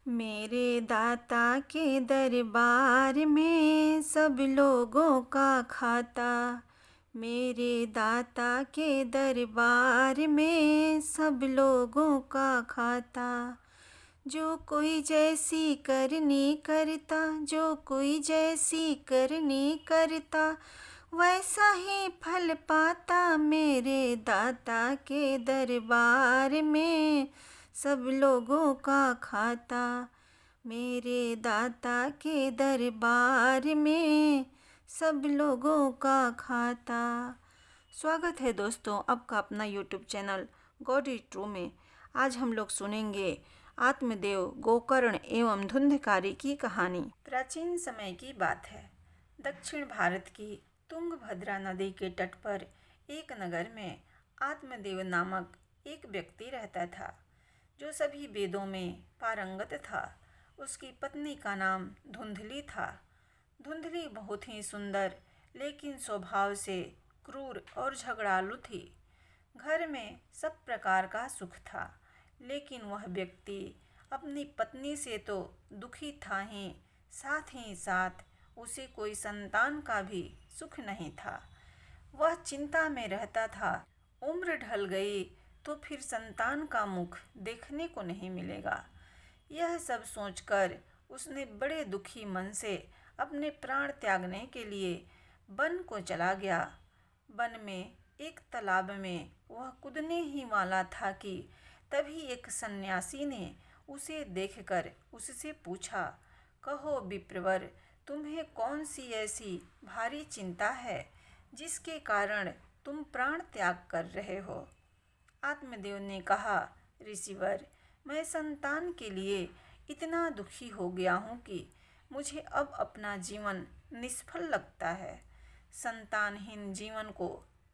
मेरे दाता के दरबार में सब लोगों का खाता। मेरे दाता के दरबार में सब लोगों का खाता। जो कोई जैसी करनी करता, जो कोई जैसी करनी करता, वैसा ही फल पाता। मेरे दाता के दरबार में सब लोगों का खाता। मेरे दाता के दरबार में सब लोगों का खाता। स्वागत है दोस्तों आपका अपना YouTube channel God is true में। आज हम लोग सुनेंगे आत्मदेव, गोकर्ण एवं धुंधकारी की कहानी। प्राचीन समय की बात है। दक्षिण भारत की तुंगभद्रा नदी के तट पर एक नगर में आत्मदेव नामक एक व्यक्ति रहता था, जो सभी वेदों में पारंगत था। उसकी पत्नी का नाम धुंधली था। धुंधली बहुत ही सुंदर लेकिन स्वभाव से क्रूर और झगड़ालू थी। घर में सब प्रकार का सुख था, लेकिन वह व्यक्ति अपनी पत्नी से तो दुखी था ही साथ उसे कोई संतान का भी सुख नहीं था। वह चिंता में रहता था, उम्र ढल गई तो फिर संतान का मुख देखने को नहीं मिलेगा। यह सब सोचकर उसने बड़े दुखी मन से अपने प्राण त्यागने के लिए वन को चला गया। वन में एक तालाब में वह कूदने ही वाला था कि तभी एक सन्यासी ने उसे देखकर उससे पूछा, कहो विप्रवर, तुम्हें कौन सी ऐसी भारी चिंता है जिसके कारण तुम प्राण त्याग कर रहे हो? आत्मदेव ने कहा, ऋषिवर, मैं संतान के लिए इतना दुखी हो गया हूँ कि मुझे अब अपना जीवन निष्फल लगता है। संतानहीन जीवन को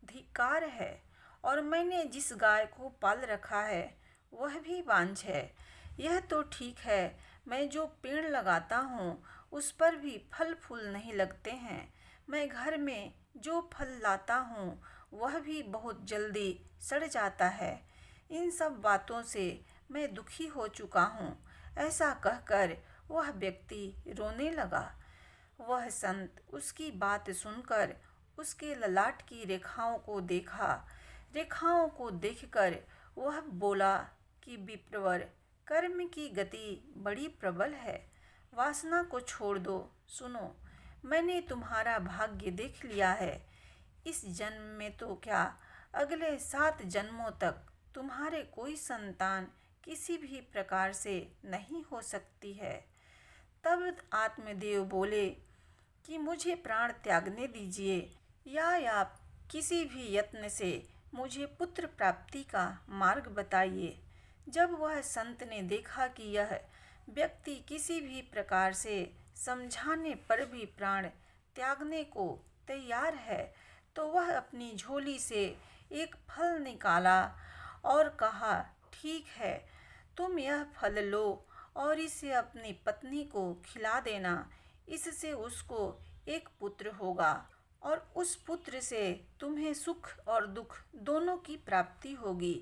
धिक्कार है, और मैंने जिस गाय को पाल रखा है वह भी बांझ है। यह तो ठीक है, मैं जो पेड़ लगाता हूँ उस पर भी फल फूल नहीं लगते हैं। मैं घर में जो फल लाता हूँ वह भी बहुत जल्दी सड़ जाता है। इन सब बातों से मैं दुखी हो चुका हूँ। ऐसा कहकर वह व्यक्ति रोने लगा। वह संत उसकी बात सुनकर उसके ललाट की रेखाओं को देखा। रेखाओं को देखकर वह बोला कि विप्रवर, कर्म की गति बड़ी प्रबल है, वासना को छोड़ दो। सुनो, मैंने तुम्हारा भाग्य देख लिया है। इस जन्म में तो क्या, अगले 7 जन्मों तक तुम्हारे कोई संतान किसी भी प्रकार से नहीं हो सकती है। तब आत्मदेव बोले कि मुझे प्राण त्यागने दीजिए, या आप किसी भी यत्न से मुझे पुत्र प्राप्ति का मार्ग बताइए। जब वह संत ने देखा कि यह व्यक्ति किसी भी प्रकार से समझाने पर भी प्राण त्यागने को तैयार है, तो वह अपनी झोली से एक फल निकाला और कहा, ठीक है, तुम यह फल लो और इसे अपनी पत्नी को खिला देना। इससे उसको एक पुत्र होगा और उस पुत्र से तुम्हें सुख और दुख दोनों की प्राप्ति होगी।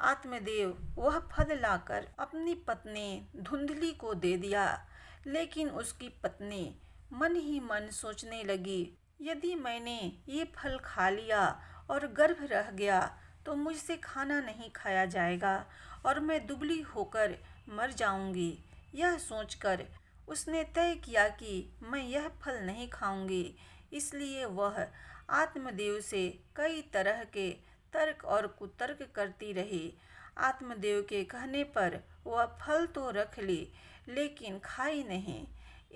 आत्मदेव वह फल लाकर अपनी पत्नी धुंधली को दे दिया, लेकिन उसकी पत्नी मन ही मन सोचने लगी, यदि मैंने ये फल खा लिया और गर्भ रह गया तो मुझसे खाना नहीं खाया जाएगा और मैं दुबली होकर मर जाऊंगी। यह सोचकर उसने तय किया कि मैं यह फल नहीं खाऊंगी। इसलिए वह आत्मदेव से कई तरह के तर्क और कुतर्क करती रही। आत्मदेव के कहने पर वह फल तो रख ली, लेकिन खाई नहीं।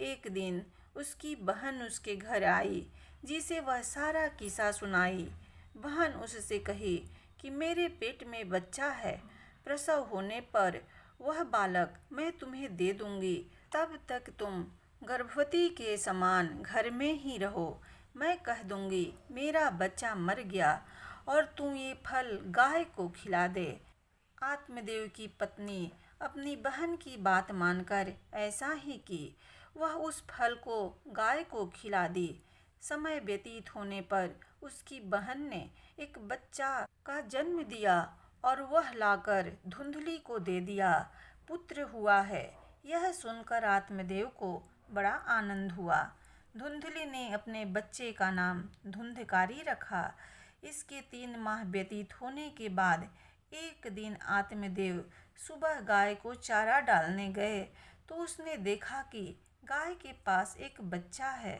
एक दिन उसकी बहन उसके घर आई, जिसे वह सारा किस्सा सुनाई। बहन उससे कही कि मेरे पेट में बच्चा है, प्रसव होने पर वह बालक मैं तुम्हें दे दूंगी। तब तक तुम गर्भवती के समान घर में ही रहो। मैं कह दूंगी मेरा बच्चा मर गया और तू ये फल गाय को खिला दे। आत्मदेव की पत्नी अपनी बहन की बात मानकर ऐसा ही की। वह उस फल को गाय को खिला दी। समय व्यतीत होने पर उसकी बहन ने एक बच्चा का जन्म दिया और वह लाकर धुंधली को दे दिया। पुत्र हुआ है। यह सुनकर आत्मदेव को बड़ा आनंद हुआ। धुंधली ने अपने बच्चे का नाम धुंधकारी रखा। इसके 3 माह व्यतीत होने के बाद एक दिन आत्मदेव सुबह गाय को चारा डालने गए तो उसने देखा कि गाय के पास एक बच्चा है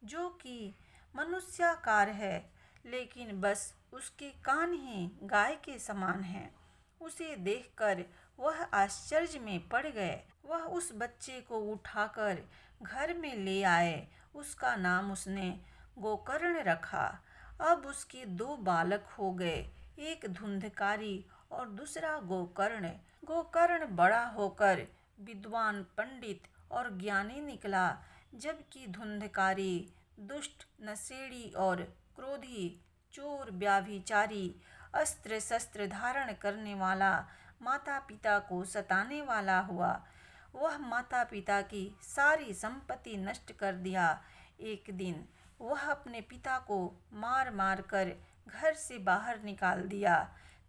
जो कि मनुष्याकार है, लेकिन बस उसके कान ही गाय के समान हैं। उसे देखकर वह आश्चर्य में पड़ गए। वह उस बच्चे को उठाकर घर में ले आए। उसका नाम उसने गोकर्ण रखा। अब उसके 2 बालक हो गए, एक धुंधकारी और दूसरा गोकर्ण। गोकर्ण बड़ा होकर विद्वान, पंडित और ज्ञानी निकला, जबकि धुंधकारी दुष्ट, नशेड़ी और क्रोधी, चोर, व्याभिचारी, अस्त्र शस्त्र धारण करने वाला, माता पिता को सताने वाला हुआ। वह माता पिता की सारी संपत्ति नष्ट कर दिया। एक दिन वह अपने पिता को मार मार कर घर से बाहर निकाल दिया।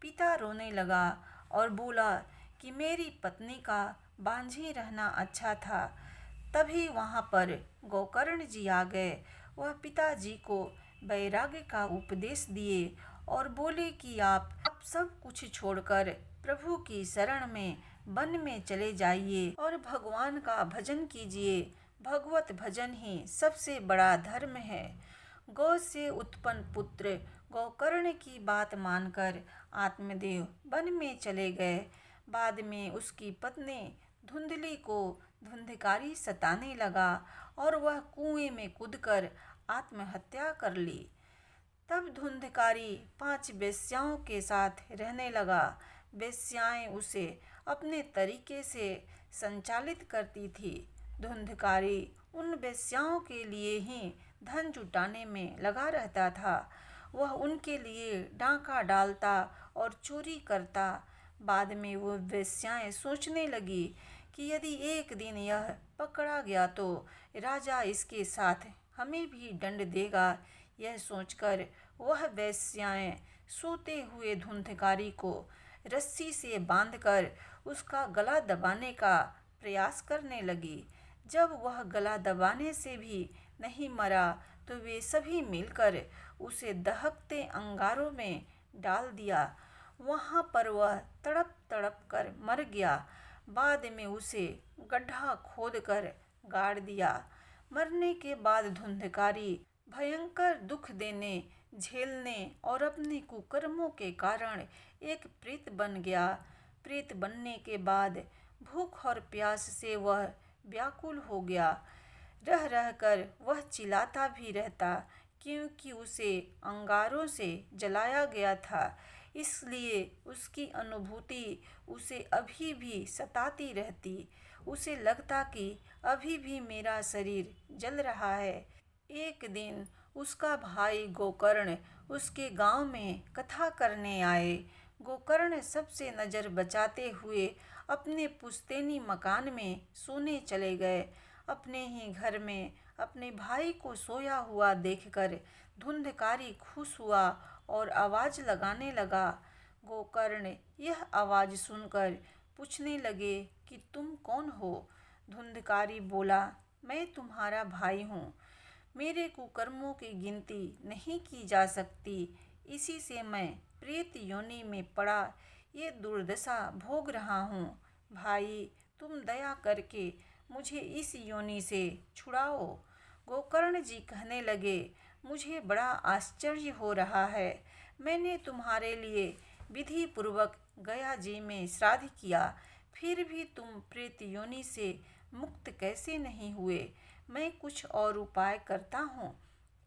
पिता रोने लगा और बोला कि मेरी पत्नी का बांझी रहना अच्छा था। तभी वहाँ पर गोकर्ण जी आ गए। वह पिताजी को वैराग्य का उपदेश दिए और बोले कि आप सब कुछ छोड़कर प्रभु की शरण में वन में चले जाइए और भगवान का भजन कीजिए। भगवत भजन ही सबसे बड़ा धर्म है। गौ से उत्पन्न पुत्र गोकर्ण की बात मानकर आत्मदेव वन में चले गए। बाद में उसकी पत्नी धुंधली को धुंधकारी सताने लगा और वह कुएं में कूदकर आत्महत्या कर ली। तब धुंधकारी 5 वेश्याओं के साथ रहने लगा। वेश्याएं उसे अपने तरीके से संचालित करती थी। धुंधकारी उन वेश्याओं के लिए ही धन जुटाने में लगा रहता था। वह उनके लिए डाका डालता और चोरी करता। बाद में वो वेश्याएं सोचने लगी कि यदि एक दिन यह पकड़ा गया तो राजा इसके साथ हमें भी दंड देगा। यह सोचकर वह वेश्याएं सोते हुए धुंधकारी को रस्सी से बांधकर उसका गला दबाने का प्रयास करने लगी। जब वह गला दबाने से भी नहीं मरा तो वे सभी मिलकर उसे दहकते अंगारों में डाल दिया। वहाँ पर वह तड़प तड़प कर मर गया। बाद में उसे गड्ढा खोदकर गाड़ दिया। मरने के बाद धुंधकारी भयंकर दुख देने, झेलने और अपने कुकर्मों के कारण एक प्रेत बन गया। प्रेत बनने के बाद भूख और प्यास से वह व्याकुल हो गया। रह रहकर वह चिल्लाता भी रहता, क्योंकि उसे अंगारों से जलाया गया था। इसलिए उसकी अनुभूति उसे अभी भी सताती रहती। उसे लगता कि अभी भी मेरा शरीर जल रहा है। एक दिन उसका भाई गोकर्ण उसके गांव में कथा करने आए। गोकर्ण सबसे नज़र बचाते हुए अपने पुश्तैनी मकान में सोने चले गए। अपने ही घर में अपने भाई को सोया हुआ देखकर धुंधकारी खुश हुआ और आवाज़ लगाने लगा। गोकर्ण यह आवाज़ सुनकर पूछने लगे कि तुम कौन हो? धुंधकारी बोला, मैं तुम्हारा भाई हूँ। मेरे कुकर्मों की गिनती नहीं की जा सकती। इसी से मैं प्रेत योनि में पड़ा ये दुर्दशा भोग रहा हूँ। भाई, तुम दया करके मुझे इस योनि से छुड़ाओ। गोकर्ण जी कहने लगे, मुझे बड़ा आश्चर्य हो रहा है। मैंने तुम्हारे लिए विधि पूर्वक गया जी में श्राद्ध किया, फिर भी तुम प्रेत योनि से मुक्त कैसे नहीं हुए? मैं कुछ और उपाय करता हूँ।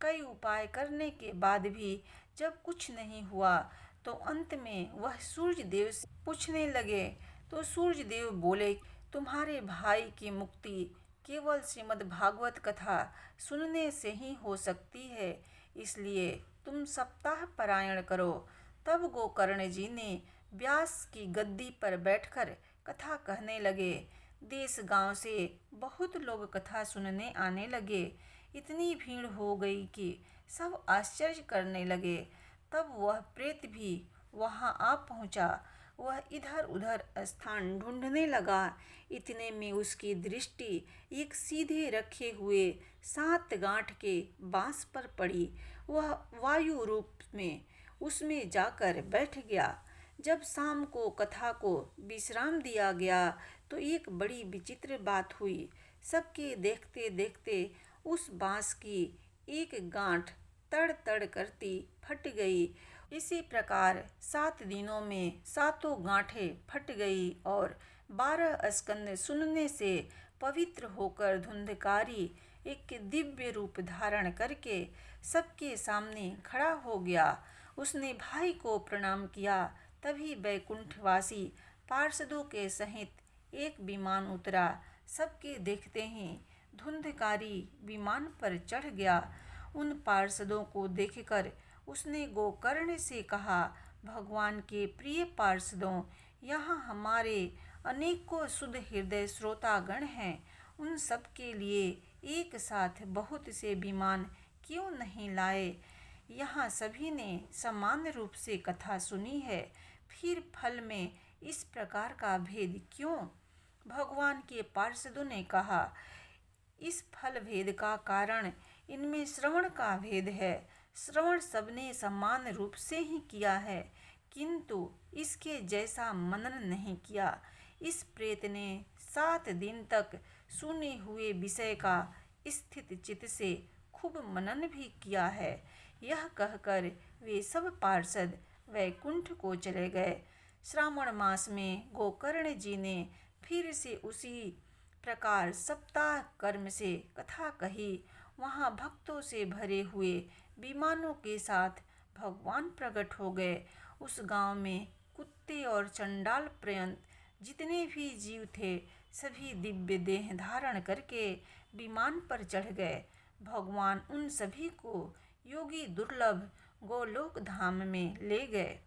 कई उपाय करने के बाद भी जब कुछ नहीं हुआ तो अंत में वह सूर्य देव से पूछने लगे। तो सूर्य देव बोले, तुम्हारे भाई की मुक्ति केवल श्रीमद् भागवत कथा सुनने से ही हो सकती है, इसलिए तुम सप्ताह पारायण करो। तब गोकर्ण जी ने व्यास की गद्दी पर बैठकर कथा कहने लगे। देश गांव से बहुत लोग कथा सुनने आने लगे। इतनी भीड़ हो गई कि सब आश्चर्य करने लगे। तब वह प्रेत भी वहां आ पहुंचा। वह इधर उधर स्थान ढूंढने लगा। इतने में उसकी दृष्टि एक सीधे रखे हुए 7 गांठ के बांस पर पड़ी। वह वायु रूप में उसमें जाकर बैठ गया। जब शाम को कथा को विश्राम दिया गया तो एक बड़ी विचित्र बात हुई। सबके देखते देखते उस बांस की एक गांठ तड़ तड़ करती फट गई। इसी प्रकार 7 दिनों में 7 गांठें फट गई और 12 स्कंद सुनने से पवित्र होकर धुंधकारी एक दिव्य रूप धारण करके सबके सामने खड़ा हो गया। उसने भाई को प्रणाम किया। तभी वैकुंठवासी पार्षदों के सहित एक विमान उतरा। सबके देखते ही धुंधकारी विमान पर चढ़ गया। उन पार्षदों को देखकर उसने गोकर्ण से कहा, भगवान के प्रिय पार्षदों, यहाँ हमारे अनेकों शुद्ध हृदय श्रोतागण हैं। उन सब के लिए एक साथ बहुत से विमान क्यों नहीं लाए? यहाँ सभी ने समान रूप से कथा सुनी है, फिर फल में इस प्रकार का भेद क्यों? भगवान के पार्षदों ने कहा, इस फल भेद का कारण इनमें श्रवण का भेद है। श्रवण सबने समान रूप से ही किया है, किंतु इसके जैसा मनन नहीं किया। इस प्रेत ने 7 दिन तक सुने हुए विषय का स्थित चित्त से खूब मनन भी किया है। यह कहकर वे सब पार्षद वैकुंठ को चले गए। श्रावण मास में गोकर्ण जी ने फिर से उसी प्रकार सप्ताह कर्म से कथा कही। वहाँ भक्तों से भरे हुए विमानों के साथ भगवान प्रकट हो गए। उस गांव में कुत्ते और चंडाल पर्यंत जितने भी जीव थे, सभी दिव्य देह धारण करके विमान पर चढ़ गए। भगवान उन सभी को योगी दुर्लभ गोलोक धाम में ले गए।